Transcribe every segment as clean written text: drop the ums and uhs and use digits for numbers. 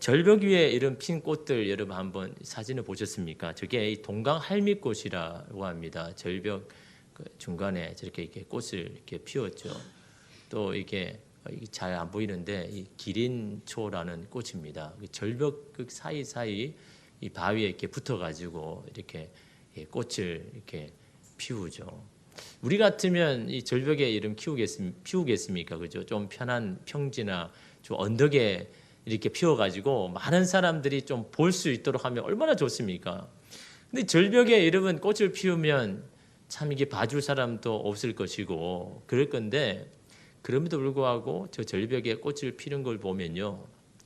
절벽 위에 이런 핀 꽃들 여러분 한번 사진을 보셨습니까? 저게 이 동강 할미꽃이라고 합니다. 절벽 그 중간에 저렇게 이렇게 꽃을 이렇게 피웠죠. 또 이게 잘 안 보이는데 이 기린초라는 꽃입니다. 절벽 그 사이사이 이 바위에 이렇게 붙어가지고 이렇게 꽃을 이렇게 피우죠. 우리 같으면 이 절벽에 이름 피우겠습니까? 그죠? 좀 편한 평지나 좀 언덕에 이렇게 피워가지고 많은 사람들이 좀 볼 수 있도록 하면 얼마나 좋습니까? 근데 절벽에 이름은 꽃을 피우면 참 이게 봐줄 사람도 없을 것이고 그럴 건데 그럼에도 불구하고 저 절벽에 꽃을 피는 걸 보면요.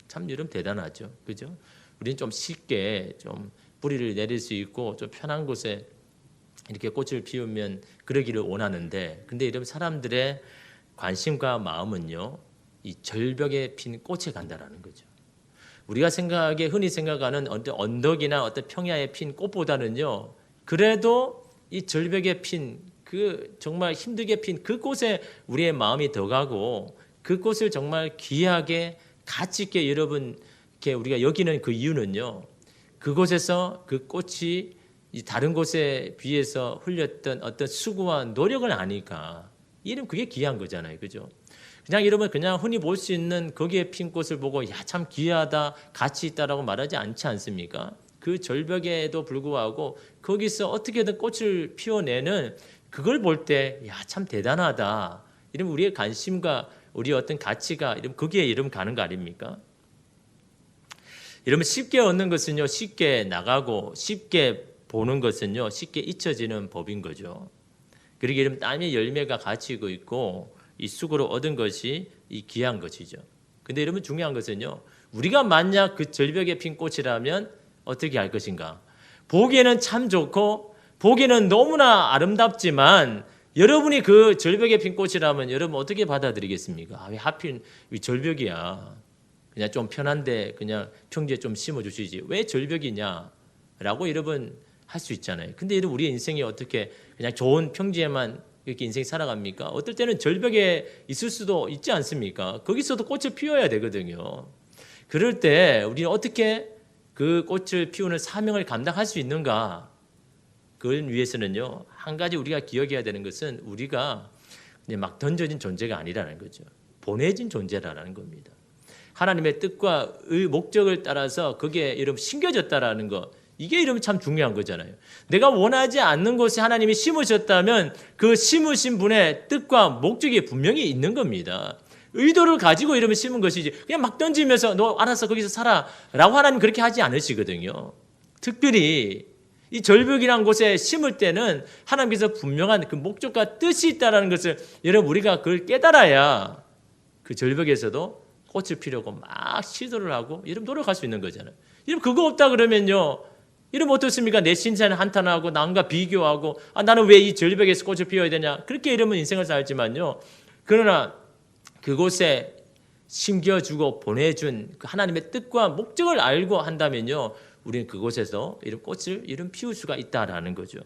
참 여러분 대단하죠. 그죠? 우리는 좀 쉽게 좀 뿌리를 내릴 수 있고 좀 편한 곳에 이렇게 꽃을 피우면 그러기를 원하는데 근데 이런 사람들의 관심과 마음은요. 이 절벽에 핀 꽃에 간다라는 거죠. 우리가 흔히 생각하는 어떤 언덕이나 어떤 평야에 핀 꽃보다는요. 그래도 이 절벽에 핀 그 정말 힘들게 핀 그 꽃에 우리의 마음이 더 가고 그 꽃을 정말 귀하게 가치 있게 여러분 이렇게 우리가 여기는 그 이유는요. 그곳에서 그 꽃이 이 다른 곳에 비해서 흘렸던 어떤 수고와 노력을 아니까 이름 그게 귀한 거잖아요. 그죠? 그냥 여러분 그냥 흔히 볼 수 있는 거기에 핀 꽃을 보고 야 참 귀하다 가치 있다라고 말하지 않지 않습니까? 그 절벽에도 불구하고 거기서 어떻게든 꽃을 피워내는 그걸 볼 때 야 참 대단하다. 이러면 우리의 관심과 우리의 어떤 가치가 이러면 거기에 이름 가는 거 아닙니까? 이러면 쉽게 얻는 것은요 쉽게 나가고 쉽게 보는 것은요 쉽게 잊혀지는 법인 거죠. 그러게 이러면 땀의 열매가 갇히고 있고 이 수고로 얻은 것이 이 귀한 것이죠. 근데 여러분 중요한 것은요. 우리가 만약 그 절벽에 핀 꽃이라면 어떻게 할 것인가? 보기에는 참 좋고 보기에는 너무나 아름답지만 여러분이 그 절벽에 핀 꽃이라면 여러분 어떻게 받아들이겠습니까? 왜 하필 절벽이야. 그냥 좀 편한데 그냥 평지에 좀 심어주시지. 왜 절벽이냐? 라고 여러분 할 수 있잖아요. 근데 여러분 우리의 인생이 어떻게 그냥 좋은 평지에만 이렇게 인생 살아갑니까? 어떨 때는 절벽에 있을 수도 있지 않습니까? 거기서도 꽃을 피워야 되거든요. 그럴 때 우리는 어떻게 그 꽃을 피우는 사명을 감당할 수 있는가? 그걸 위해서는요. 한 가지 우리가 기억해야 되는 것은 우리가 막 던져진 존재가 아니라는 거죠. 보내진 존재라는 겁니다. 하나님의 뜻과 목적을 따라서 거기에 이름 심겨졌다라는 것. 이게 이러면 참 중요한 거잖아요. 내가 원하지 않는 곳에 하나님이 심으셨다면 그 심으신 분의 뜻과 목적이 분명히 있는 겁니다. 의도를 가지고 이러면 심은 것이지 그냥 막 던지면서 너 알아서 거기서 살아 라고 하나님 그렇게 하지 않으시거든요. 특별히 이 절벽이라는 곳에 심을 때는 하나님께서 분명한 그 목적과 뜻이 있다는 것을 여러분 우리가 그걸 깨달아야 그 절벽에서도 꽃을 피려고 막 시도를 하고 이러면 노력할 수 있는 거잖아요. 이러면 그거 없다 그러면요. 이러면 어떻습니까? 내 신세는 한탄하고 남과 비교하고 나는 왜 이 절벽에서 꽃을 피워야 되냐? 그렇게 이러면 인생을 살지만요. 그러나 그곳에 심겨주고 보내준 그 하나님의 뜻과 목적을 알고 한다면요. 우리는 그곳에서 이런 꽃을 이런 피울 수가 있다라는 거죠.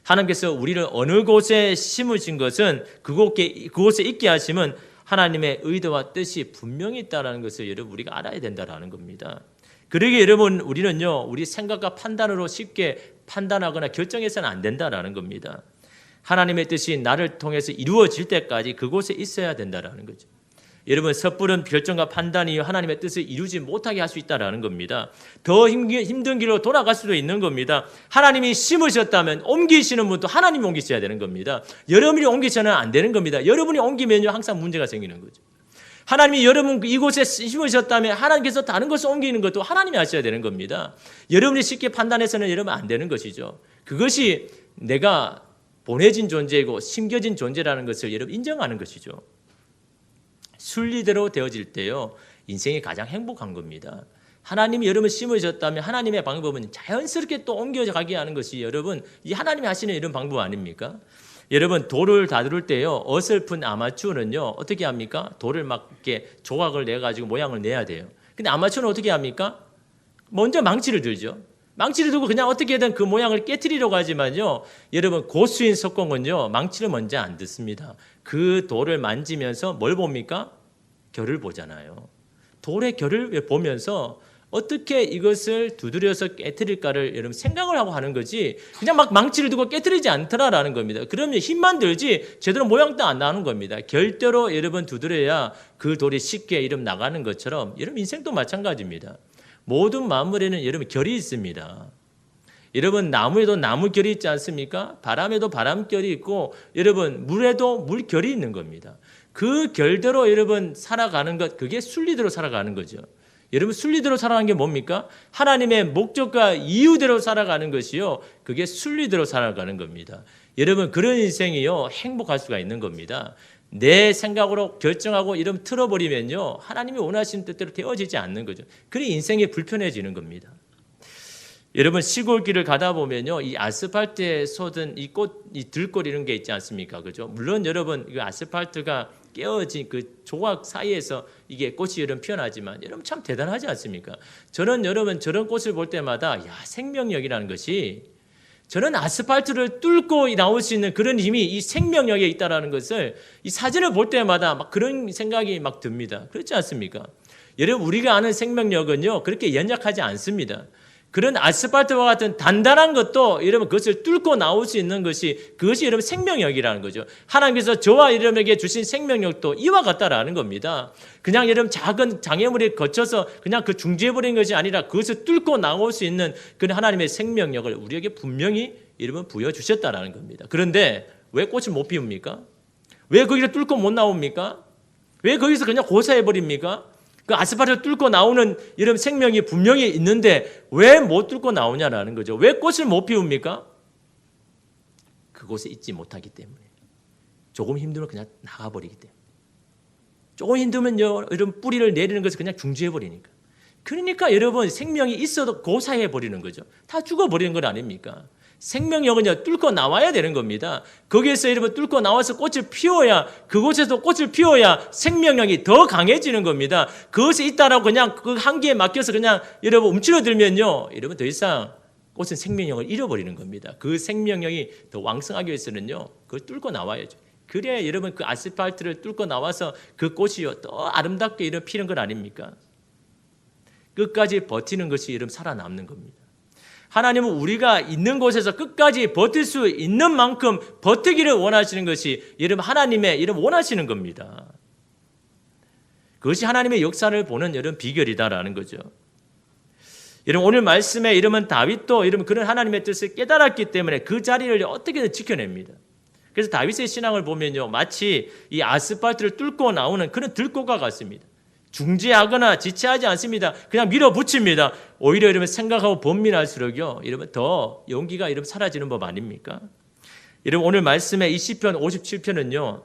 하나님께서 우리를 어느 곳에 심으신 것은 그곳에 있게 하심은 하나님의 의도와 뜻이 분명히 있다는 것을 여러분 우리가 알아야 된다는 겁니다. 그러기에 여러분 우리는요 우리 생각과 판단으로 쉽게 판단하거나 결정해서는 안 된다는 겁니다. 하나님의 뜻이 나를 통해서 이루어질 때까지 그곳에 있어야 된다는 거죠. 여러분 섣부른 결정과 판단이 하나님의 뜻을 이루지 못하게 할 수 있다는 겁니다. 더 힘든 길로 돌아갈 수도 있는 겁니다. 하나님이 심으셨다면 옮기시는 분도 하나님이 옮기셔야 되는 겁니다. 여러분이 옮기셔는 안 되는 겁니다. 여러분이 옮기면요 항상 문제가 생기는 거죠. 하나님이 여러분 이곳에 심으셨다면 하나님께서 다른 것을 옮기는 것도 하나님이 하셔야 되는 겁니다. 여러분이 쉽게 판단해서는 여러분 안 되는 것이죠. 그것이 내가 보내진 존재이고 심겨진 존재라는 것을 여러분 인정하는 것이죠. 순리대로 되어질 때요 인생이 가장 행복한 겁니다. 하나님이 여러분 심으셨다면 하나님의 방법은 자연스럽게 또 옮겨가게 하는 것이 여러분 이 하나님이 하시는 이런 방법 아닙니까? 여러분 돌을 다룰 때요 어설픈 아마추어는요 어떻게 합니까? 돌을 막 이렇게 조각을 내 가지고 모양을 내야 돼요. 근데 아마추어는 어떻게 합니까? 먼저 망치를 들죠. 망치를 들고 그냥 어떻게든 그 모양을 깨트리려고 하지만요 여러분 고수인 석공은요 망치를 먼저 안 듣습니다. 그 돌을 만지면서 뭘 봅니까? 결을 보잖아요. 돌의 결을 보면서 어떻게 이것을 두드려서 깨뜨릴까를 여러분 생각을 하고 하는 거지 그냥 막 망치를 두고 깨뜨리지 않더라라는 겁니다. 그러면 힘만 들지 제대로 모양도 안 나오는 겁니다. 결대로 여러분 두드려야 그 돌이 쉽게 이름 나가는 것처럼 여러분 인생도 마찬가지입니다. 모든 만물에는 여러분 결이 있습니다. 여러분 나무에도 나무 결이 있지 않습니까? 바람에도 바람 결이 있고 여러분 물에도 물 결이 있는 겁니다. 그 결대로 여러분 살아가는 것 그게 순리대로 살아가는 거죠. 여러분 순리대로 살아가는 게 뭡니까? 하나님의 목적과 이유대로 살아가는 것이요. 그게 순리대로 살아가는 겁니다. 여러분 그런 인생이요. 행복할 수가 있는 겁니다. 내 생각으로 결정하고 이름 틀어버리면요. 하나님이 원하시는 뜻대로 되어지지 않는 거죠. 그래 인생이 불편해지는 겁니다. 여러분 시골길을 가다 보면요. 이 아스팔트에 쏟은 이 꽃, 이 들꽃 이런 게 있지 않습니까? 그죠? 물론 여러분 이 아스팔트가 깨어진 그 조각 사이에서 이게 꽃이 여러분 피어나지만 여러분 참 대단하지 않습니까? 저는 여러분 저런 꽃을 볼 때마다 야 생명력이라는 것이 저는 아스팔트를 뚫고 나올 수 있는 그런 힘이 이 생명력에 있다라는 것을 이 사진을 볼 때마다 막 그런 생각이 막 듭니다. 그렇지 않습니까? 여러분 우리가 아는 생명력은요 그렇게 연약하지 않습니다. 그런 아스팔트와 같은 단단한 것도 여러분 그것을 뚫고 나올 수 있는 것이 그것이 여러분 생명력이라는 거죠. 하나님께서 저와 여러분에게 주신 생명력도 이와 같다라는 겁니다. 그냥 여러분 작은 장애물에 거쳐서 그냥 그 중지해버린 것이 아니라 그것을 뚫고 나올 수 있는 그런 하나님의 생명력을 우리에게 분명히 여러분 부여주셨다라는 겁니다. 그런데 왜 꽃을 못 피웁니까? 왜 거기를 뚫고 못 나옵니까? 왜 거기서 그냥 고사해버립니까? 그 아스팔트를 뚫고 나오는 이런 생명이 분명히 있는데 왜 못 뚫고 나오냐라는 거죠. 왜 꽃을 못 피웁니까? 그곳에 있지 못하기 때문에. 조금 힘들면 그냥 나가버리기 때문에. 조금 힘들면요, 이런 뿌리를 내리는 것을 그냥 중지해버리니까. 그러니까 여러분 생명이 있어도 고사해버리는 거죠. 다 죽어버리는 건 아닙니까? 생명력은요 뚫고 나와야 되는 겁니다. 거기에서 여러분 뚫고 나와서 꽃을 피워야 그곳에서 꽃을 피워야 생명력이 더 강해지는 겁니다. 그것이 있다라고 그냥 그 한계에 맡겨서 그냥 여러분 움츠러들면요 여러분 더 이상 꽃은 생명력을 잃어버리는 겁니다. 그 생명력이 더 왕성하기 위해서는요 그걸 뚫고 나와야죠. 그래야 여러분 그 아스팔트를 뚫고 나와서 그 꽃이요 더 아름답게 이런 피는 건 아닙니까? 끝까지 버티는 것이 여러분 살아남는 겁니다. 하나님은 우리가 있는 곳에서 끝까지 버틸 수 있는 만큼 버티기를 원하시는 것이 여러분 하나님의 이런 원하시는 겁니다. 그것이 하나님의 역사를 보는 여러분 비결이다라는 거죠. 여러분 오늘 말씀에 이러면 다윗도 이러면 그런 하나님의 뜻을 깨달았기 때문에 그 자리를 어떻게든 지켜냅니다. 그래서 다윗의 신앙을 보면요 마치 이 아스팔트를 뚫고 나오는 그런 들꽃과 같습니다. 중지하거나 지체하지 않습니다. 그냥 밀어붙입니다. 오히려 이러면 생각하고 번민할수록요. 이러면 더 용기가 이러면 사라지는 법 아닙니까? 여러분 오늘 말씀에 이 시편 57편은요.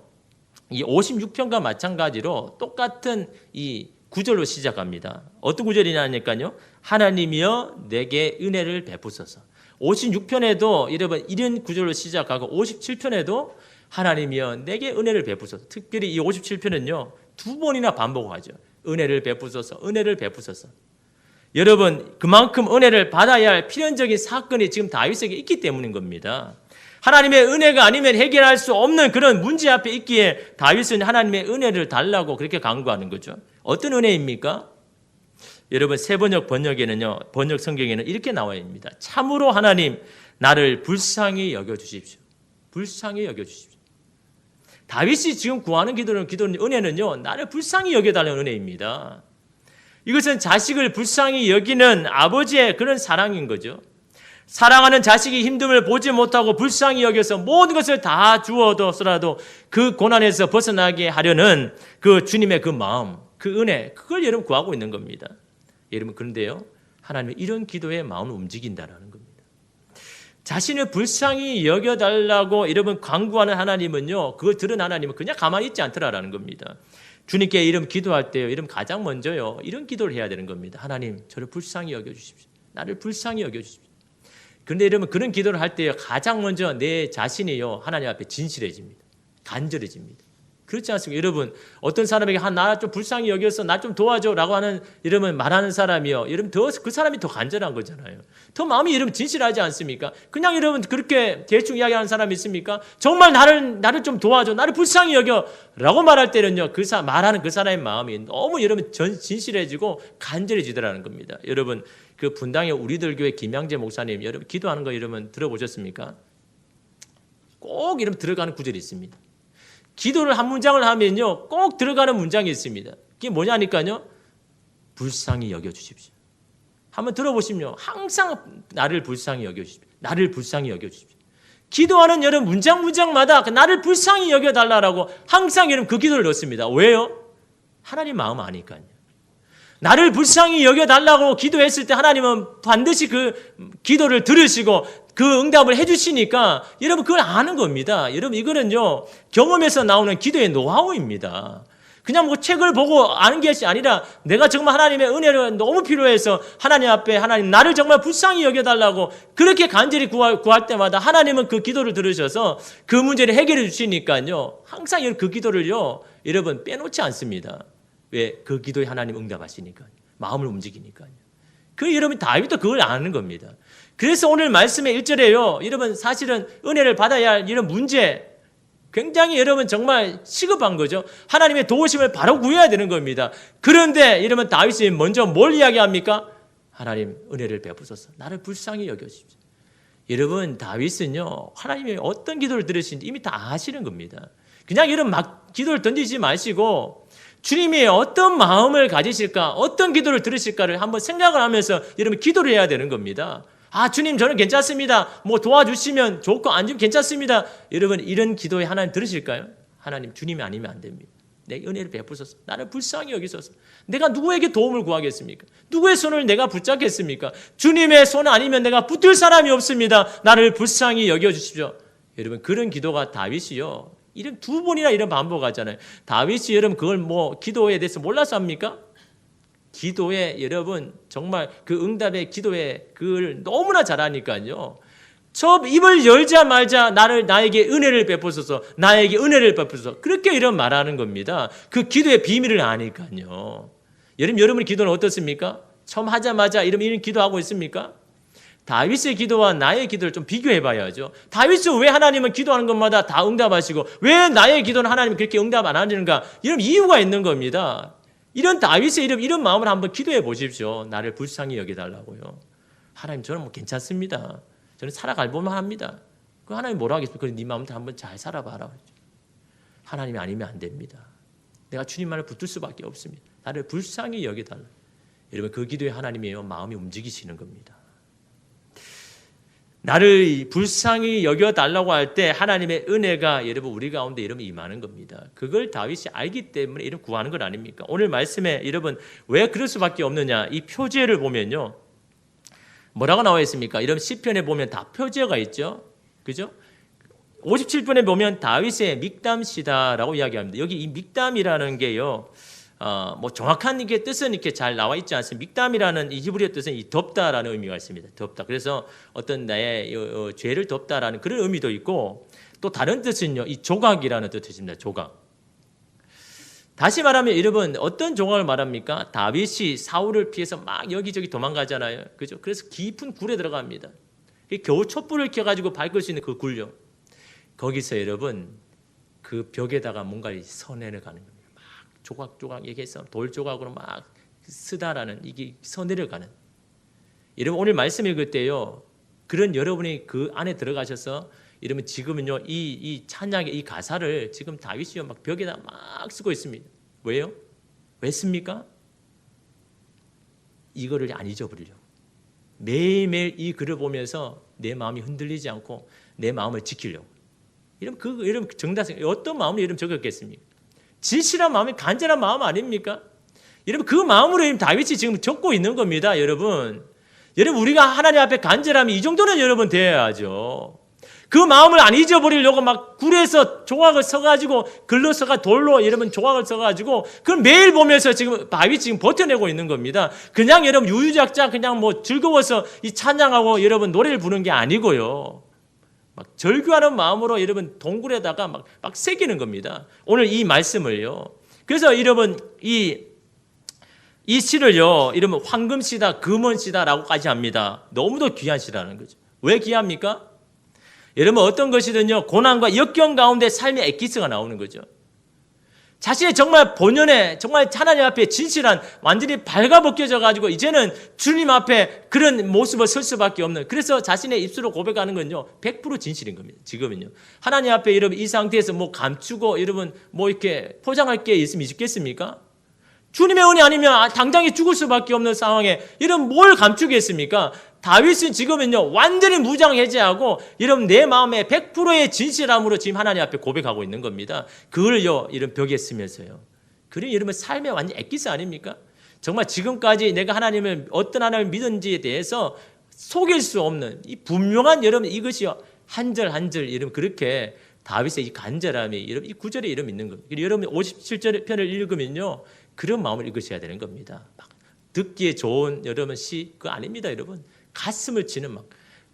이 56편과 마찬가지로 똑같은 이 구절로 시작합니다. 어떤 구절이냐니까요. 하나님이여 내게 은혜를 베푸소서. 56편에도 여러분 이런 구절로 시작하고 57편에도 하나님이여 내게 은혜를 베푸소서. 특별히 이 57편은요. 두 번이나 반복하죠. 은혜를 베푸소서, 은혜를 베푸소서. 여러분 그만큼 은혜를 받아야 할 필연적인 사건이 지금 다윗에게 있기 때문인 겁니다. 하나님의 은혜가 아니면 해결할 수 없는 그런 문제 앞에 있기에 다윗은 하나님의 은혜를 달라고 그렇게 간구하는 거죠. 어떤 은혜입니까? 여러분 세번역 번역에는요, 번역 성경에는 이렇게 나와 있습니다. 참으로 하나님 나를 불쌍히 여겨주십시오. 불쌍히 여겨주십시오. 다윗이 지금 구하는 기도는 은혜는요. 나를 불쌍히 여겨달라는 은혜입니다. 이것은 자식을 불쌍히 여기는 아버지의 그런 사랑인 거죠. 사랑하는 자식이 힘듦을 보지 못하고 불쌍히 여겨서 모든 것을 다 주어도서라도 그 고난에서 벗어나게 하려는 그 주님의 그 마음, 그 은혜, 그걸 여러분 구하고 있는 겁니다. 여러분 그런데요. 하나님은 이런 기도에 마음을 움직인다라는 겁니다. 자신을 불쌍히 여겨달라고 여러분 간구하는 하나님은요. 그걸 들은 하나님은 그냥 가만히 있지 않더라라는 겁니다. 주님께 이름 기도할 때요. 이름 가장 먼저요. 이런 기도를 해야 되는 겁니다. 하나님 저를 불쌍히 여겨주십시오. 나를 불쌍히 여겨주십시오. 그런데 여러분 그런 기도를 할 때요. 가장 먼저 내 자신이요. 하나님 앞에 진실해집니다. 간절해집니다. 그렇지 않습니까? 여러분, 어떤 사람에게 나 좀 불쌍히 여겨서 나 좀 도와줘라고 하는 여러분 말하는 사람이요. 여러분 그 사람이 더 간절한 거잖아요. 더 마음이 여러분 진실하지 않습니까? 그냥 여러분 그렇게 대충 이야기하는 사람이 있습니까? 정말 나를 좀 도와줘, 나를 불쌍히 여겨라고 말할 때는요, 말하는 그 사람의 마음이 너무 여러분 진실해지고 간절해지더라는 겁니다. 여러분 그 분당의 우리들 교회 김양재 목사님 여러분 기도하는 거 여러분 들어보셨습니까? 꼭 이러면 들어가는 구절이 있습니다. 기도를 한 문장을 하면요, 꼭 들어가는 문장이 있습니다. 그게 뭐냐니까요, 불쌍히 여겨주십시오. 한번 들어보시면 항상 나를 불쌍히 여겨주십시오. 나를 불쌍히 여겨주십시오. 기도하는 여러분 문장마다 나를 불쌍히 여겨달라고 항상 여러분 그 기도를 넣습니다. 왜요? 하나님 마음 아니까요. 나를 불쌍히 여겨달라고 기도했을 때 하나님은 반드시 그 기도를 들으시고 그 응답을 해주시니까 여러분 그걸 아는 겁니다. 여러분 이거는요, 경험에서 나오는 기도의 노하우입니다. 그냥 뭐 책을 보고 아는 것이 아니라 내가 정말 하나님의 은혜를 너무 필요해서 하나님 앞에 하나님 나를 정말 불쌍히 여겨달라고 그렇게 간절히 구할 때마다 하나님은 그 기도를 들으셔서 그 문제를 해결해 주시니까요, 항상 그 기도를요 여러분 빼놓지 않습니다. 왜? 그 기도에 하나님 응답하시니까요. 마음을 움직이니까요. 그 여러분 다윗도 그걸 아는 겁니다. 그래서 오늘 말씀의 1절에요. 여러분 사실은 은혜를 받아야 할 이런 문제 굉장히 여러분 정말 시급한 거죠. 하나님의 도우심을 바로 구해야 되는 겁니다. 그런데 여러분 다윗이 먼저 뭘 이야기합니까? 하나님 은혜를 베푸소서. 나를 불쌍히 여겨주십시오. 여러분 다윗은요 하나님이 어떤 기도를 들으시는지 이미 다 아시는 겁니다. 그냥 이런 막 기도를 던지지 마시고 주님이 어떤 마음을 가지실까, 어떤 기도를 들으실까를 한번 생각을 하면서 여러분 기도를 해야 되는 겁니다. 아, 주님 저는 괜찮습니다. 뭐 도와주시면 좋고 안 주면 괜찮습니다. 여러분 이런 기도에 하나님 들으실까요? 하나님 주님이 아니면 안 됩니다. 내 은혜를 베푸소서. 나를 불쌍히 여기소서. 내가 누구에게 도움을 구하겠습니까? 누구의 손을 내가 붙잡겠습니까? 주님의 손 아니면 내가 붙들 사람이 없습니다. 나를 불쌍히 여겨주십시오. 여러분 그런 기도가 다윗이요, 이런 두 번이나 이런 반복하잖아요. 다윗이 여러분 그걸 뭐 기도에 대해서 몰라서 합니까? 기도에 여러분 정말 그 응답의 기도에 그걸 너무나 잘하니까요. 저 입을 열자마자 나에게 은혜를 베푸소서, 나에게 은혜를 베푸소서, 그렇게 이런 말하는 겁니다. 그 기도의 비밀을 아니까요. 여러분 기도는 어떻습니까? 처음 하자마자 이런 기도하고 있습니까? 다윗의 기도와 나의 기도를 좀 비교해 봐야죠. 다윗은 왜 하나님은 기도하는 것마다 다 응답하시고 왜 나의 기도는 하나님이 그렇게 응답 안 하시는가? 이런 이유가 있는 겁니다. 이런 다윗의 이런 마음을 한번 기도해 보십시오. 나를 불쌍히 여겨달라고요. 하나님 저는 뭐 괜찮습니다. 저는 살아갈 볼만 합니다. 그 하나님 뭐라 하겠습니까? 그래 네 마음대로 한번 잘 살아봐라. 하나님이 아니면 안 됩니다. 내가 주님만을 붙들 수밖에 없습니다. 나를 불쌍히 여겨달라. 여러분 그 기도에 하나님의 마음이 움직이시는 겁니다. 나를 불쌍히 여겨달라고 할 때 하나님의 은혜가 여러분 우리 가운데 여러분 임하는 겁니다. 그걸 다윗이 알기 때문에 이런 구하는 것 아닙니까? 오늘 말씀에 여러분 왜 그럴 수밖에 없느냐, 이 표제를 보면요 뭐라고 나와 있습니까? 이런 시편에 보면 다 표제가 있죠, 그죠? 57편에 보면 다윗의 믹담시다라고 이야기합니다. 여기 이 믹담이라는 게요, 뭐 정확한 이게 뜻은 이렇게 잘 나와 있지 않습니다. 믹담이라는 이 히브리어 뜻은 이 덮다라는 의미가 있습니다. 덮다. 그래서 어떤 나의 죄를 덮다라는 그런 의미도 있고, 또 다른 뜻은요, 이 조각이라는 뜻입니다. 조각. 다시 말하면 여러분 어떤 조각을 말합니까? 다윗이 사울을 피해서 막 여기저기 도망가잖아요. 그죠? 그래서 깊은 굴에 들어갑니다. 겨우 촛불을 켜가지고 밝을 수 있는 그 굴요. 거기서 여러분 그 벽에다가 뭔가를 서내려 가는 겁니다. 조각조각 얘기해서 돌 조각으로 막 쓰다라는 이게 서내려가는. 여러분 오늘 말씀 읽을 때요, 그런 여러분이 그 안에 들어가셔서 이러면 지금은요 이 찬양의 이 가사를 지금 다윗이요 막 벽에다 막 쓰고 있습니다. 왜요? 왜 씁니까? 이거를 안 잊어버리려고. 매일매일 이 글을 보면서 내 마음이 흔들리지 않고 내 마음을 지키려고. 여러분 정답생 어떤 마음으로 이름 적었겠습니까? 진실한 마음이 간절한 마음 아닙니까? 여러분 그 마음으로 다윗이 지금 적고 있는 겁니다. 여러분 우리가 하나님 앞에 간절하면 이 정도는 여러분 되어야죠. 그 마음을 안 잊어버리려고 막 굴에서 조각을 써가지고 글로 써가 돌로 여러분 조각을 써가지고 그걸 매일 보면서 지금 다윗이 지금 버텨내고 있는 겁니다. 그냥 여러분 유유작자 그냥 뭐 즐거워서 이 찬양하고 여러분 노래를 부르는 게 아니고요. 막 절규하는 마음으로 여러분 동굴에다가 막 새기는 겁니다. 오늘 이 말씀을요. 그래서 여러분 이 시를요, 이러면 황금시다, 금원시다라고까지 합니다. 너무도 귀한 시라는 거죠. 왜 귀합니까? 여러분 어떤 것이든요, 고난과 역경 가운데 삶의 엑기스가 나오는 거죠. 자신의 정말 본연의 정말 하나님 앞에 진실한 완전히 발가벗겨져 가지고 이제는 주님 앞에 그런 모습을 설 수밖에 없는, 그래서 자신의 입술로 고백하는 건요 100% 진실인 겁니다. 지금은요 하나님 앞에 여러분 이 상태에서 뭐 감추고 여러분 뭐 이렇게 포장할 게 있겠습니까? 주님의 은혜 아니면 당장에 죽을 수밖에 없는 상황에 여러분 뭘 감추겠습니까? 다윗은 지금은요 완전히 무장해제하고 여러분 내 마음에 100%의 진실함으로 지금 하나님 앞에 고백하고 있는 겁니다. 그걸요 이런 벽에 쓰면서요. 그래 여러분 삶의 완전 엑기스 아닙니까? 정말 지금까지 내가 하나님을 어떤 하나님을 믿은지에 대해서 속일 수 없는 이 분명한 여러분 이것이요 한 절 한 절 여러분 그렇게 다윗의 이 간절함이 여러분 이 구절에 이름 있는 겁니다. 여러분 57절 편을 읽으면요 그런 마음을 읽으셔야 되는 겁니다. 막 듣기에 좋은 여러분 시 그거 아닙니다, 여러분. 가슴을 치는 막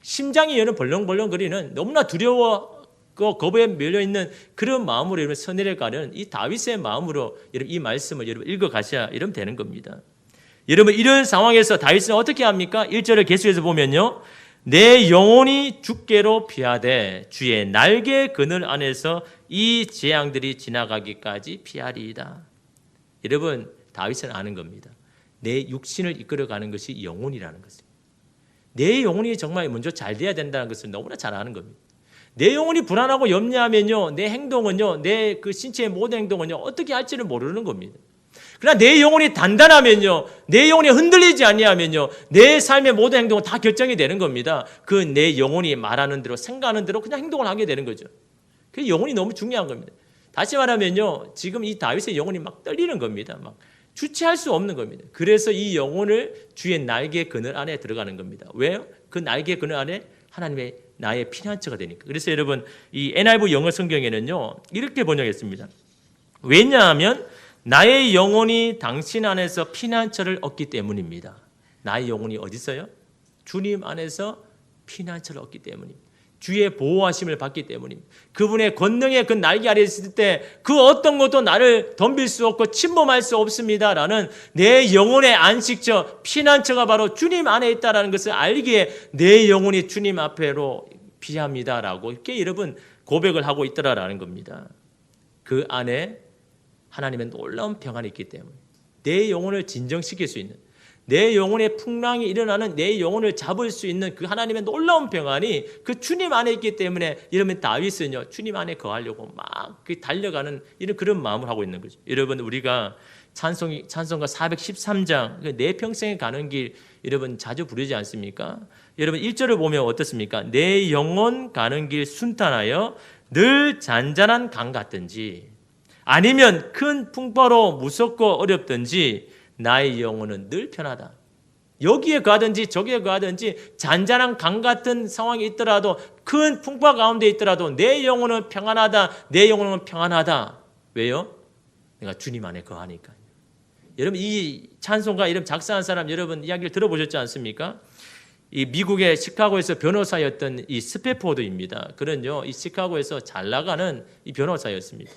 심장이 여러분 벌렁벌렁거리는 너무나 두려워고 겁에 밀려 있는 그런 마음으로 여러분 서내려가는 이 다윗의 마음으로 여러분 이 말씀을 여러분 읽어가셔야 이러면 되는 겁니다. 여러분 이런 상황에서 다윗은 어떻게 합니까? 1절을 계속해서 보면요. 내 영혼이 주께로 피하되 주의 날개 그늘 안에서 이 재앙들이 지나가기까지 피하리이다. 여러분 다윗은 아는 겁니다. 내 육신을 이끌어가는 것이 영혼이라는 것입니다. 내 영혼이 정말 먼저 잘 돼야 된다는 것을 너무나 잘 아는 겁니다. 내 영혼이 불안하고 염려하면요 내 행동은요 내 그 신체의 모든 행동은요 어떻게 할지를 모르는 겁니다. 그러나 내 영혼이 단단하면요 내 영혼이 흔들리지 아니하면요 내 삶의 모든 행동은 다 결정이 되는 겁니다. 그 내 영혼이 말하는 대로 생각하는 대로 그냥 행동을 하게 되는 거죠. 그 영혼이 너무 중요한 겁니다. 다시 말하면요 지금 이 다윗의 영혼이 막 떨리는 겁니다. 막 주체할 수 없는 겁니다. 그래서 이 영혼을 주의 날개 그늘 안에 들어가는 겁니다. 왜요? 그 날개 그늘 안에 하나님의 나의 피난처가 되니까. 그래서 여러분 이 NIV 영어 성경에는요 이렇게 번역했습니다. 왜냐하면 나의 영혼이 당신 안에서 피난처를 얻기 때문입니다. 나의 영혼이 어디 있어요? 주님 안에서 피난처를 얻기 때문입니다. 주의 보호하심을 받기 때문입니다. 그분의 권능의 그 날개 아래에 있을 때 그 어떤 것도 나를 덤빌 수 없고 침범할 수 없습니다라는 내 영혼의 안식처, 피난처가 바로 주님 안에 있다는 것을 알기에 내 영혼이 주님 앞에로 피합니다라고 이렇게 여러분 고백을 하고 있더라라는 겁니다. 그 안에 하나님의 놀라운 평안이 있기 때문에 내 영혼을 진정시킬 수 있는 내 영혼의 풍랑이 일어나는 내 영혼을 잡을 수 있는 그 하나님의 놀라운 평안이 그 주님 안에 있기 때문에 이러면 다윗은요 주님 안에 거하려고 막 달려가는 이런 그런 마음을 하고 있는 거죠. 여러분 우리가 찬송가 413장 내 평생에 가는 길 여러분 자주 부르지 않습니까? 여러분 1절을 보면 어떻습니까? 내 영혼 가는 길 순탄하여 늘 잔잔한 강 같든지 아니면 큰 풍파로 무섭고 어렵든지 나의 영혼은 늘 편하다. 여기에 가든지 저기에 가든지 잔잔한 강 같은 상황이 있더라도 큰 풍파 가운데 있더라도 내 영혼은 평안하다. 내 영혼은 평안하다. 왜요? 내가 주님 안에 거하니까요. 여러분 이 찬송가 이름 작사한 사람 여러분 이야기를 들어보셨지 않습니까? 이 미국의 시카고에서 변호사였던 이 스패포드입니다. 그런요 이 시카고에서 잘 나가는 이 변호사였습니다.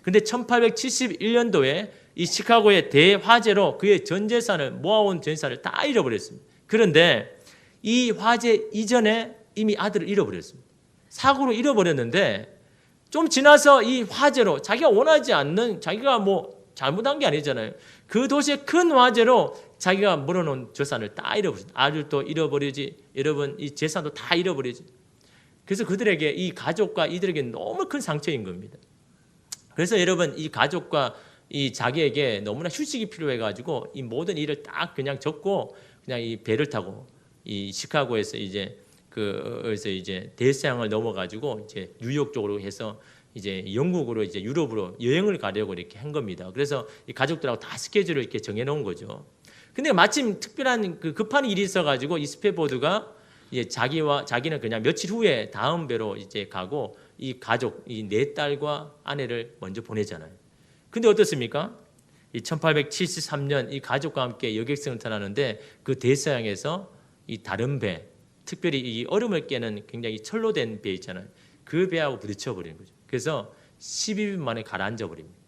근데 1871년도에 이 시카고의 대화재로 그의 전 재산을 모아온 전재산을 다 잃어버렸습니다. 그런데 이 화재 이전에 이미 아들을 잃어버렸습니다. 사고로 잃어버렸는데 좀 지나서 이 화재로 자기가 원하지 않는 자기가 뭐 잘못한 게 아니잖아요. 그 도시의 큰 화재로 자기가 물어놓은 재산을 다 잃어버렸습니다. 아들도 잃어버리지 여러분 이 재산도 다 잃어버리지. 그래서 그들에게 이 가족과 이들에게 너무 큰 상처인 겁니다. 그래서 여러분 이 가족과 이 자기에게 너무나 휴식이 필요해가지고 이 모든 일을 딱 그냥 접고 그냥 이 배를 타고 이 시카고에서 이제 그에서 이제 대서양을 넘어가지고 이제 뉴욕 쪽으로 해서 이제 영국으로 이제 유럽으로 여행을 가려고 이렇게 한 겁니다. 그래서 이 가족들하고 다 스케줄을 이렇게 정해놓은 거죠. 근데 마침 특별한 그 급한 일이 있어가지고 이 스패포드가 이제 자기는 그냥 며칠 후에 다음 배로 이제 가고 이 가족 이 네 딸과 아내를 먼저 보내잖아요. 근데 어떻습니까? 이 1873년 이 가족과 함께 여객선을 타는데 그 대서양에서 이 다른 배 특별히 이 얼음을 깨는 굉장히 철로 된 배 있잖아요. 그 배하고 부딪혀 버리는 거죠. 그래서 12분 만에 가라앉아 버립니다.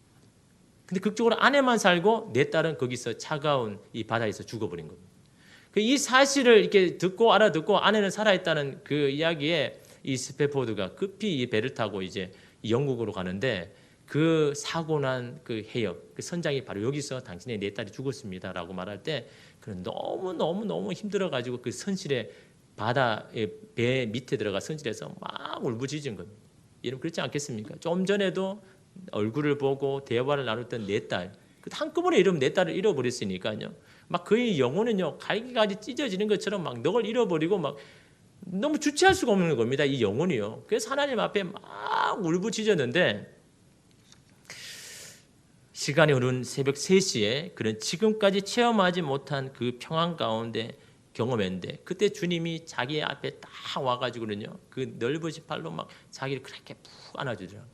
근데 극적으로 아내만 살고 내 딸은 거기서 차가운 이 바다에서 죽어버린 겁니다. 이 사실을 이렇게 듣고 알아듣고 아내는 살아있다는 그 이야기에 이 스패포드가 급히 이 배를 타고 이제 영국으로 가는데 그 사고 난 그 해역, 그 선장이 바로 여기서 당신의 내 딸이 죽었습니다라고 말할 때 그는 너무 힘들어가지고 그 선실에 바다의 배 밑에 들어가 선실에서 막 울부짖은 겁니다. 여러분 그렇지 않겠습니까? 좀 전에도 얼굴을 보고 대화를 나눴던 내 딸, 한꺼번에 이러면 내 딸을 잃어버렸으니까요. 막 그의 영혼은요 갈기까지 찢어지는 것처럼 막 넋을 잃어버리고 막 너무 주체할 수가 없는 겁니다. 이 영혼이요. 그래서 하나님 앞에 막 울부짖었는데 시간이 흐른 새벽 3시에 그는 지금까지 체험하지 못한 그 평안 가운데 경험했는데 그때 주님이 자기 앞에 딱 와가지고는요 그 넓으신 팔로 막 자기를 그렇게 푹 안아주더라고요.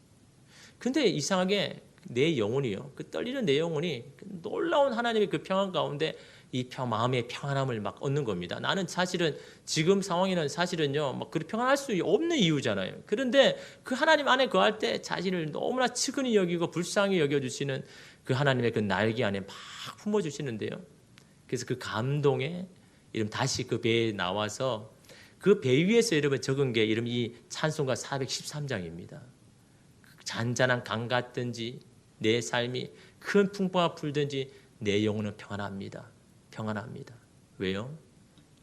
근데 이상하게 내 영혼이요 그 떨리는 내 영혼이 놀라운 하나님의 그 평안 가운데 이 마음의 평안함을 막 얻는 겁니다. 나는 사실은 지금 상황에는 사실은요 막 그렇게 평안할 수 없는 이유잖아요. 그런데 그 하나님 안에 거할 때 자신을 너무나 측은히 여기고 불쌍히 여겨주시는 그 하나님의 그 날개 안에 막 품어주시는데요. 그래서 그 감동에 이름 다시 그 배에 나와서 그 배 위에서 여러분 적은 게 이름 이 찬송가 413장입니다. 잔잔한 강 같든지 내 삶이 큰 풍파가 불든지 내 영혼은 평안합니다. 평안합니다. 왜요?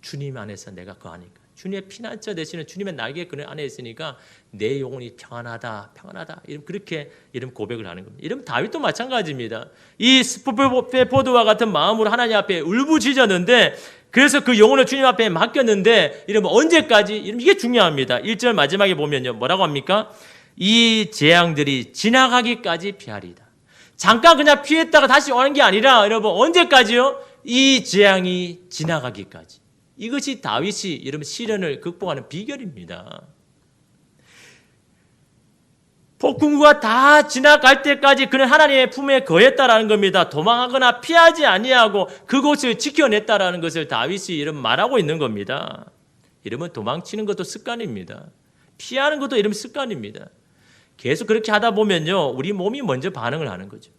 주님 안에서 내가 거하니까. 주님의 피난처 되시는 주님의 날개 그늘 안에 있으니까 내 영혼이 평안하다, 평안하다. 이름 그렇게 이름 고백을 하는 겁니다. 이름 다윗도 마찬가지입니다. 이 스패포드와 같은 마음으로 하나님 앞에 울부짖었는데 그래서 그 영혼을 주님 앞에 맡겼는데 이러면 언제까지? 이러면 이게 중요합니다. 1절 마지막에 보면요. 뭐라고 합니까? 이 재앙들이 지나가기까지 피하리다. 잠깐 그냥 피했다가 다시 오는 게 아니라 여러분 언제까지요? 이 재앙이 지나가기까지. 이것이 다윗이 여러분 시련을 극복하는 비결입니다. 폭풍우가 다 지나갈 때까지 그는 하나님의 품에 거했다라는 겁니다. 도망하거나 피하지 아니하고 그곳을 지켜냈다라는 것을 다윗이 이런 말하고 있는 겁니다. 이러면 도망치는 것도 습관입니다. 피하는 것도 이런 습관입니다. 계속 그렇게 하다 보면요, 우리 몸이 먼저 반응을 하는 거죠.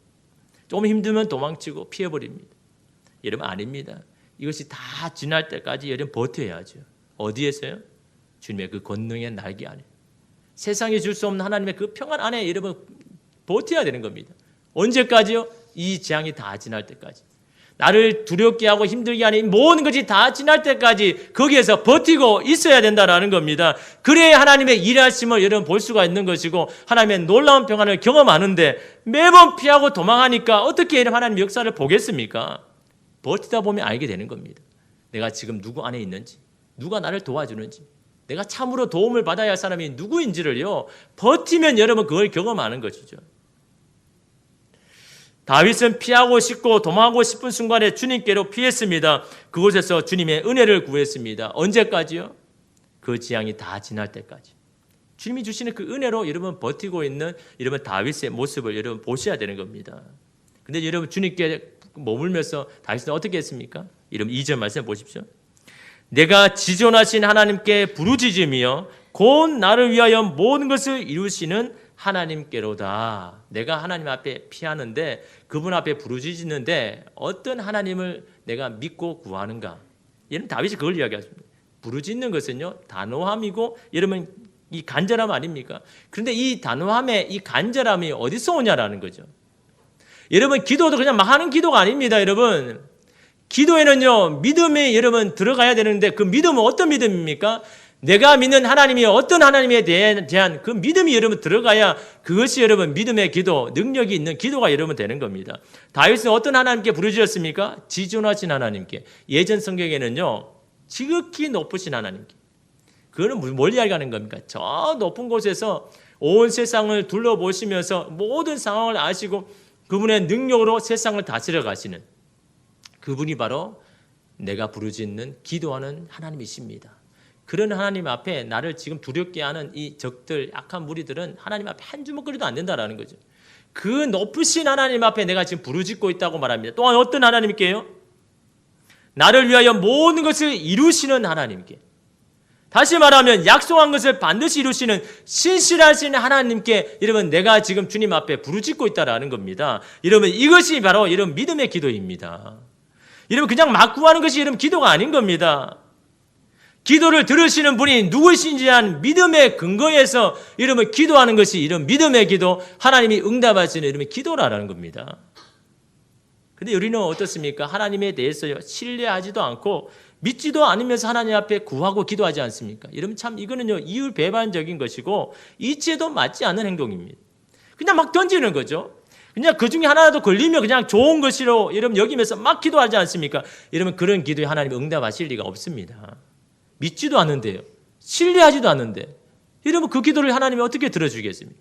좀 힘들면 도망치고 피해버립니다. 이러면 아닙니다. 이것이 다 지날 때까지 여러분 버텨야죠. 어디에서요? 주님의 그 권능의 날개 안에. 세상이 줄 수 없는 하나님의 그 평안 안에 여러분 버텨야 되는 겁니다. 언제까지요? 이 재앙이 다 지날 때까지. 나를 두렵게 하고 힘들게 하는 모든 것이 다 지날 때까지 거기에서 버티고 있어야 된다는 겁니다. 그래야 하나님의 일하심을 여러분 볼 수가 있는 것이고 하나님의 놀라운 평안을 경험하는데 매번 피하고 도망하니까 어떻게 하나님의 역사를 보겠습니까? 버티다 보면 알게 되는 겁니다. 내가 지금 누구 안에 있는지, 누가 나를 도와주는지, 내가 참으로 도움을 받아야 할 사람이 누구인지를요, 버티면 여러분 그걸 경험하는 것이죠. 다윗은 피하고 싶고 도망하고 싶은 순간에 주님께로 피했습니다. 그곳에서 주님의 은혜를 구했습니다. 언제까지요? 그 재앙이 다 지날 때까지. 주님이 주시는 그 은혜로 여러분 버티고 있는 여러분 다윗의 모습을 여러분 보셔야 되는 겁니다. 근데 여러분 주님께 머물면서 다윗은 어떻게 했습니까? 여러분 2절 말씀 보십시오. 내가 지존하신 하나님께 부르짖으며 곧 나를 위하여 모든 것을 이루시는 하나님께로다. 내가 하나님 앞에 피하는데 그분 앞에 부르짖는데 어떤 하나님을 내가 믿고 구하는가? 여러분 다윗이 그걸 이야기하십니다. 부르짖는 것은요 단호함이고 여러분 이 간절함 아닙니까? 그런데 이 단호함의 이 간절함이 어디서 오냐라는 거죠. 여러분 기도도 그냥 막 하는 기도가 아닙니다. 여러분 기도에는요 믿음이 여러분 들어가야 되는데 그 믿음은 어떤 믿음입니까? 내가 믿는 하나님이 어떤 하나님에 대한 그 믿음이 여러분 들어가야 그것이 여러분 믿음의 기도, 능력이 있는 기도가 여러분 되는 겁니다. 다윗은 어떤 하나님께 부르짖었습니까? 지존하신 하나님께. 예전 성경에는요 지극히 높으신 하나님께. 그거는 뭘 이야기하는 겁니까? 저 높은 곳에서 온 세상을 둘러보시면서 모든 상황을 아시고 그분의 능력으로 세상을 다스려 가시는 그분이 바로 내가 부르짖는 기도하는 하나님이십니다. 그런 하나님 앞에 나를 지금 두렵게 하는 이 적들, 악한 무리들은 하나님 앞에 한 주먹거리도 안 된다라는 거죠. 그 높으신 하나님 앞에 내가 지금 부르짖고 있다고 말합니다. 또한 어떤 하나님께요? 나를 위하여 모든 것을 이루시는 하나님께. 다시 말하면 약속한 것을 반드시 이루시는 신실하신 하나님께 여러분 내가 지금 주님 앞에 부르짖고 있다라는 겁니다. 여러분 이것이 바로 여러분 믿음의 기도입니다. 여러분 그냥 막 구하는 것이 여러분 기도가 아닌 겁니다. 기도를 들으시는 분이 누구신지 한 믿음의 근거에서 여러분 기도하는 것이 이런 믿음의 기도, 하나님이 응답하시는 여러분 기도라는 겁니다. 근데 우리는 어떻습니까? 하나님에 대해서요 신뢰하지도 않고 믿지도 않으면서 하나님 앞에 구하고 기도하지 않습니까? 여러분 참 이거는요 이율배반적인 것이고 이치에도 맞지 않는 행동입니다. 그냥 막 던지는 거죠. 그냥 그 중에 하나라도 걸리면 그냥 좋은 것이로 여러분 여기면서 막 기도하지 않습니까? 여러분 그런 기도에 하나님 응답하실 리가 없습니다. 믿지도 않는데요. 신뢰하지도 않는데 여러분 그 기도를 하나님이 어떻게 들어주겠습니까?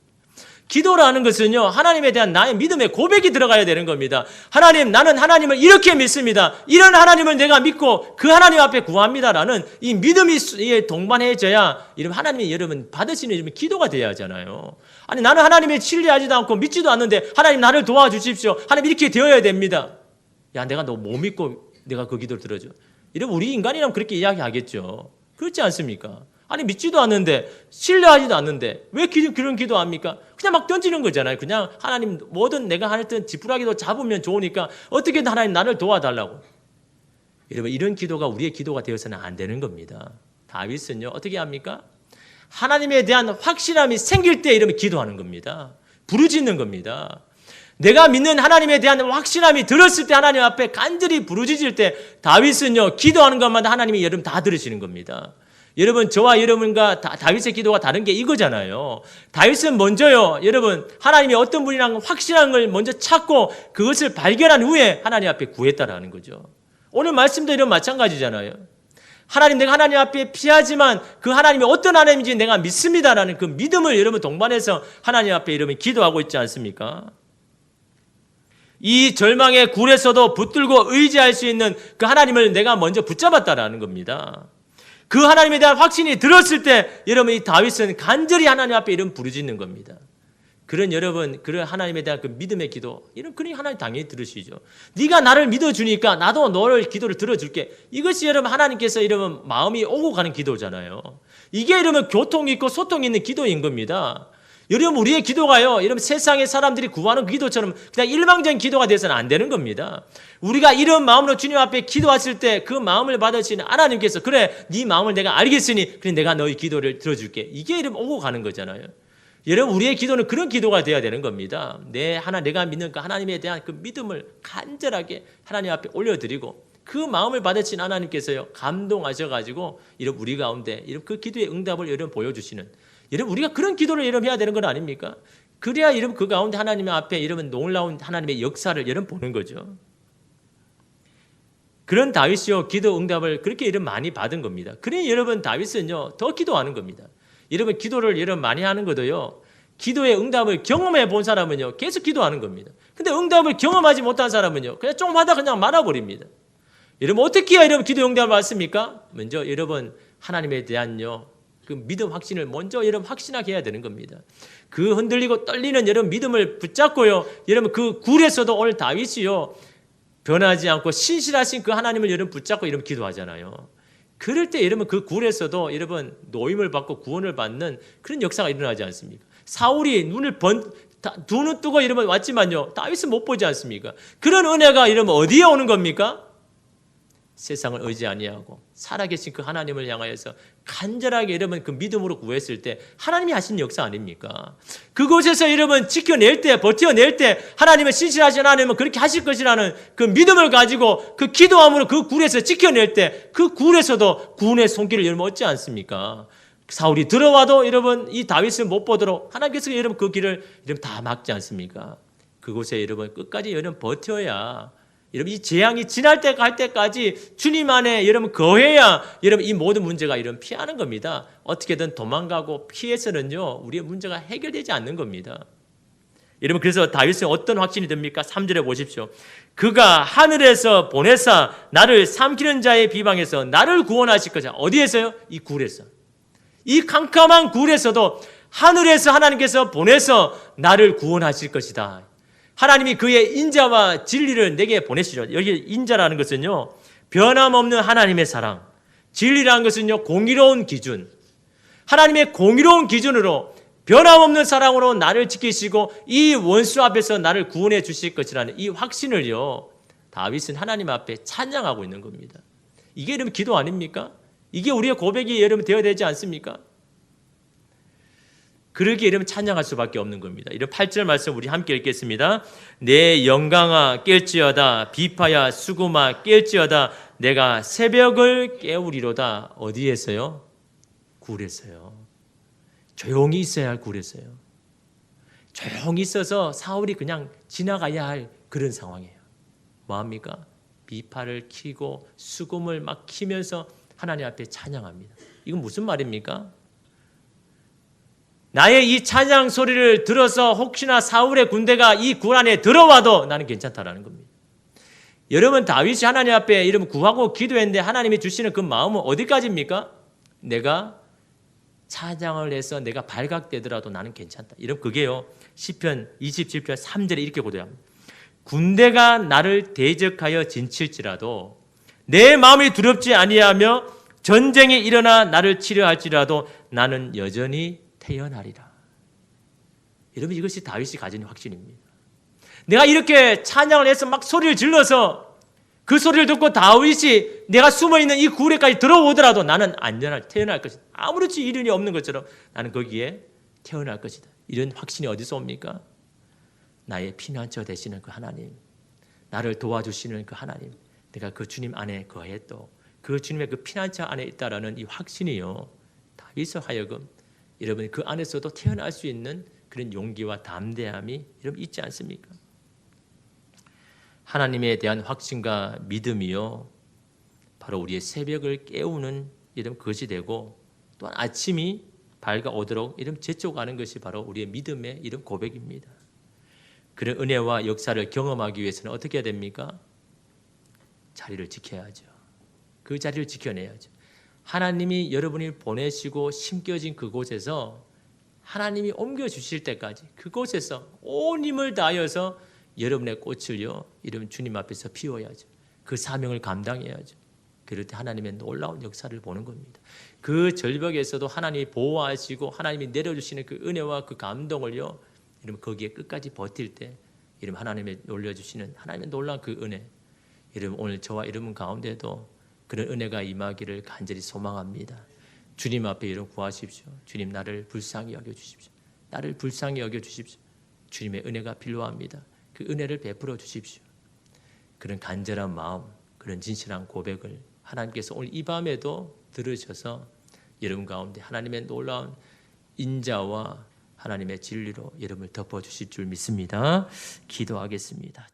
기도라는 것은요 하나님에 대한 나의 믿음의 고백이 들어가야 되는 겁니다. 하나님 나는 하나님을 이렇게 믿습니다. 이런 하나님을 내가 믿고 그 하나님 앞에 구합니다라는 이 믿음이 동반해져야 여러분 하나님이 여러분 받으시는 여러분 기도가 돼야 하잖아요. 아니 나는 하나님을 신뢰하지도 않고 믿지도 않는데 하나님 나를 도와주십시오. 하나님 이렇게 되어야 됩니다. 야 내가 너 못 믿고 내가 그 기도를 들어줘. 이러면 우리 인간이라면 그렇게 이야기하겠죠. 그렇지 않습니까? 아니 믿지도 않는데 신뢰하지도 않는데 왜 그런 기도합니까? 그냥 막 던지는 거잖아요. 그냥 하나님 뭐든 내가 하여튼 지푸라기도 잡으면 좋으니까 어떻게든 하나님 나를 도와달라고. 여러분 이런 기도가 우리의 기도가 되어서는 안 되는 겁니다. 다윗은요 어떻게 합니까? 하나님에 대한 확신함이 생길 때 이러면 기도하는 겁니다. 부르짖는 겁니다. 내가 믿는 하나님에 대한 확신함이 들었을 때 하나님 앞에 간절히 부르짖을 때 다윗은요 기도하는 것마다 하나님이 여러분 다 들으시는 겁니다. 여러분 저와 여러분과 다윗의 기도가 다른 게 이거잖아요. 다윗은 먼저요 여러분 하나님이 어떤 분이라는 확실한 걸 먼저 찾고 그것을 발견한 후에 하나님 앞에 구했다라는 거죠. 오늘 말씀도 이런 마찬가지잖아요. 하나님 내가 하나님 앞에 피하지만 그 하나님이 어떤 하나님인지 내가 믿습니다라는 그 믿음을 여러분 동반해서 하나님 앞에 여러분 기도하고 있지 않습니까? 이 절망의 굴에서도 붙들고 의지할 수 있는 그 하나님을 내가 먼저 붙잡았다라는 겁니다. 그 하나님에 대한 확신이 들었을 때 여러분 이 다윗은 간절히 하나님 앞에 이런 부르짖는 겁니다. 그런 여러분 그런 하나님에 대한 그 믿음의 기도 이런 그런 하나님 당연히 들으시죠. 네가 나를 믿어주니까 나도 너를 기도를 들어줄게. 이것이 여러분 하나님께서 이러면 마음이 오고 가는 기도잖아요. 이게 이러면 교통 있고 소통 있는 기도인 겁니다. 여러분 우리의 기도가요 여러분 세상의 사람들이 구하는 기도처럼 그냥 일방적인 기도가 돼서는 안 되는 겁니다. 우리가 이런 마음으로 주님 앞에 기도했을 때 그 마음을 받으시는 하나님께서 그래 네 마음을 내가 알겠으니 그래 내가 너희 기도를 들어줄게. 이게 이러면 오고 가는 거잖아요. 여러분 우리의 기도는 그런 기도가 돼야 되는 겁니다. 내가 믿는 그 하나님에 대한 그 믿음을 간절하게 하나님 앞에 올려드리고 그 마음을 받으신 하나님께서요 감동하셔가지고 이런 우리 가운데 이런 그 기도의 응답을 여러분 보여주시는 여러분 우리가 그런 기도를 여러분 해야 되는 건 아닙니까? 그래야 여러분 그 가운데 하나님 앞에 여러분 놀라운 하나님의 역사를 여러분 보는 거죠. 그런 다윗이요 기도 응답을 그렇게 여러분 많이 받은 겁니다. 그래 여러분 다윗은요 더 기도하는 겁니다. 여러분 기도를 여러분 많이 하는 것도요 기도의 응답을 경험해 본 사람은요 계속 기도하는 겁니다. 근데 응답을 경험하지 못한 사람은요 그냥 조금 하다 그냥 말아버립니다. 여러분 어떻게 해야 여러분 기도 응답을 받습니까? 먼저 여러분 하나님에 대한요 그 믿음 확신을 먼저 여러분 확신하게 해야 되는 겁니다. 그 흔들리고 떨리는 여러분 믿음을 붙잡고요. 여러분 그 굴에서도 오늘 다윗이요. 변하지 않고 신실하신 그 하나님을 여러분 붙잡고 여러분 기도하잖아요. 그럴 때 여러분 그 굴에서도 여러분 노임을 받고 구원을 받는 그런 역사가 일어나지 않습니까? 사울이 눈을 두 눈 뜨고 여러분 왔지만요. 다윗은 못 보지 않습니까? 그런 은혜가 여러분 어디에 오는 겁니까? 세상을 의지 아니하고 살아계신 그 하나님을 향하여서 간절하게 여러분 그 믿음으로 구했을 때 하나님이 하신 역사 아닙니까? 그곳에서 여러분 지켜낼 때 버텨낼 때 하나님은 신실하신 하나님은 그렇게 하실 것이라는 그 믿음을 가지고 그 기도함으로 그 굴에서 지켜낼 때 그 굴에서도 구원의 손길을 여러분 얻지 않습니까? 사울이 들어와도 여러분 이 다윗을 못 보도록 하나님께서 여러분 그 길을 여러분 다 막지 않습니까? 그곳에 여러분 끝까지 여러분 버텨야 여러분 이 재앙이 지날 때 갈 때까지 주님 안에 여러분 거해야 여러분 이 모든 문제가 여러분 피하는 겁니다. 어떻게든 도망가고 피해서는요 우리의 문제가 해결되지 않는 겁니다. 여러분 그래서 다윗은 어떤 확신이 듭니까? 3절에 보십시오. 그가 하늘에서 보내사 나를 삼키는 자의 비방에서 나를 구원하실 것이다. 어디에서요? 이 굴에서. 이 캄캄한 굴에서도 하늘에서 하나님께서 보내서 나를 구원하실 것이다. 하나님이 그의 인자와 진리를 내게 보내시죠. 여기 인자라는 것은요 변함없는 하나님의 사랑, 진리라는 것은요, 공의로운 기준, 하나님의 공의로운 기준으로 변함없는 사랑으로 나를 지키시고 이 원수 앞에서 나를 구원해 주실 것이라는 이 확신을요, 다윗은 하나님 앞에 찬양하고 있는 겁니다. 이게 여러분 기도 아닙니까? 이게 우리의 고백이 여러분 되어야 되지 않습니까? 그러기에 여러분 찬양할 수밖에 없는 겁니다. 이런 8절 말씀 우리 함께 읽겠습니다. 내 영광아 깰지어다, 비파야 수금아 깰지어다, 내가 새벽을 깨우리로다. 어디에서요? 굴에서요. 조용히 있어야 할 굴에서요. 조용히 있어서 사울이 그냥 지나가야 할 그런 상황이에요. 뭐합니까? 비파를 키고 수금을 막 키면서 하나님 앞에 찬양합니다. 이건 무슨 말입니까? 나의 이 찬양 소리를 들어서 혹시나 사울의 군대가 이 굴 안에 들어와도 나는 괜찮다라는 겁니다. 여러분, 다윗이 하나님 앞에 이러면 구하고 기도했는데 하나님이 주시는 그 마음은 어디까지입니까? 내가 찬양을 해서 내가 발각되더라도 나는 괜찮다. 이런 그게요, 시편 27편 3절에 이렇게 고백합니다. 군대가 나를 대적하여 진칠지라도 내 마음이 두렵지 아니하며 전쟁이 일어나 나를 치려할지라도 나는 여전히 태어나리라. 여러분, 이것이 다윗이 가진 확신입니다. 내가 이렇게 찬양을 해서 막 소리를 질러서 그 소리를 듣고 다윗이 내가 숨어있는 이 굴에까지 들어오더라도 나는 안전할 태어날 것이다. 아무렇지 일이 없는 것처럼 나는 거기에 태어날 것이다. 이런 확신이 어디서 옵니까? 나의 피난처 되시는 그 하나님, 나를 도와주시는 그 하나님, 내가 그 주님 안에 거했고 그 주님의 그 피난처 안에 있다라는 이 확신이요, 다윗을 하여금 여러분 그 안에서도 태어날 수 있는 그런 용기와 담대함이 여러분 있지 않습니까? 하나님에 대한 확신과 믿음이요, 바로 우리의 새벽을 깨우는 이런 것이 되고, 또한 아침이 밝아오도록 이런 재촉하는 것이 바로 우리의 믿음의 이런 고백입니다. 그런 은혜와 역사를 경험하기 위해서는 어떻게 해야 됩니까? 자리를 지켜야죠. 그 자리를 지켜내야죠. 하나님이 여러분이 보내시고 심겨진 그곳에서 하나님이 옮겨주실 때까지 그곳에서 온 힘을 다하여서 여러분의 꽃을요, 이런 주님 앞에서 피워야죠. 그 사명을 감당해야죠. 그럴 때 하나님의 놀라운 역사를 보는 겁니다. 그 절벽에서도 하나님이 보호하시고 하나님이 내려주시는 그 은혜와 그 감동을요, 이러면 거기에 끝까지 버틸 때 이러면 하나님의 올려주시는 하나님의 놀라운 그 은혜, 이러면 오늘 저와 여러분 가운데도 그런 은혜가 임하기를 간절히 소망합니다. 주님 앞에 이런 구하십시오. 주님, 나를 불쌍히 여겨주십시오. 나를 불쌍히 여겨주십시오. 주님의 은혜가 필요합니다. 그 은혜를 베풀어 주십시오. 그런 간절한 마음, 그런 진실한 고백을 하나님께서 오늘 이 밤에도 들으셔서 여러분 가운데 하나님의 놀라운 인자와 하나님의 진리로 여러분을 덮어주실 줄 믿습니다. 기도하겠습니다.